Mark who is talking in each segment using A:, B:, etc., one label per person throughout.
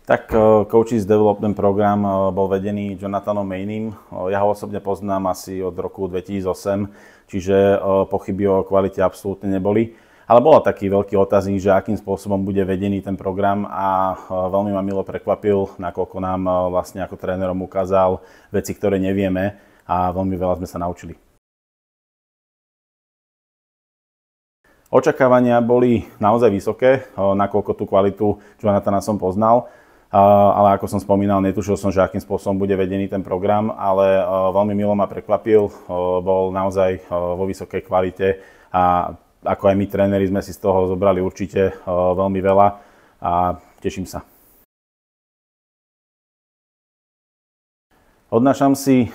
A: Tak Coaches Development Program bol vedený Jonathanom Mainym. Ja ho osobne poznám asi od roku 2008, čiže pochyby o kvalite absolútne neboli. Ale bola taký veľký otáznik, že akým spôsobom bude vedený ten program a veľmi ma milo prekvapil, nakoľko nám vlastne ako trénerom ukázal veci, ktoré nevieme a veľmi veľa sme sa naučili. Očakávania boli naozaj vysoké, nakoľko tú kvalitu Jonathana som poznal. Ale ako som spomínal, netušil som, že akým spôsobom bude vedený ten program, ale veľmi milo ma prekvapil, bol naozaj vo vysokej kvalite a ako aj my tréneri sme si z toho zobrali určite veľmi veľa a teším sa. Odnášam si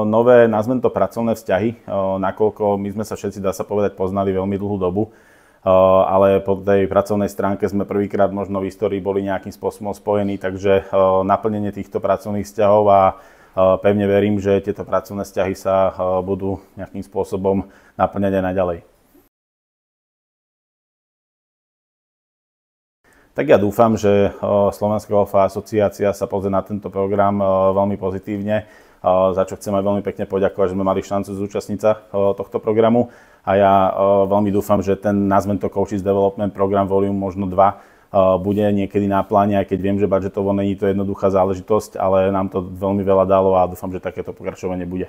A: nové, nazvem to pracovné vzťahy, nakoľko my sme sa všetci, dá sa povedať, poznali veľmi dlhú dobu. Ale po tej pracovnej stránke sme prvýkrát možno v histórii boli nejakým spôsobom spojení, takže naplnenie týchto pracovných vzťahov a pevne verím, že tieto pracovné vzťahy sa budú nejakým spôsobom naplňať aj naďalej. Tak ja dúfam, že Slovenská golfová asociácia sa pozrie na tento program veľmi pozitívne, za čo chcem aj veľmi pekne poďakovať, že sme mali šancu zúčastniť sa tohto programu. A ja veľmi dúfam, že ten, nazvem to Coaches Development Program Volume možno 2, bude niekedy na pláne, aj keď viem, že budžetovo není to jednoduchá záležitosť, ale nám to veľmi veľa dalo a dúfam, že takéto pokračovanie bude.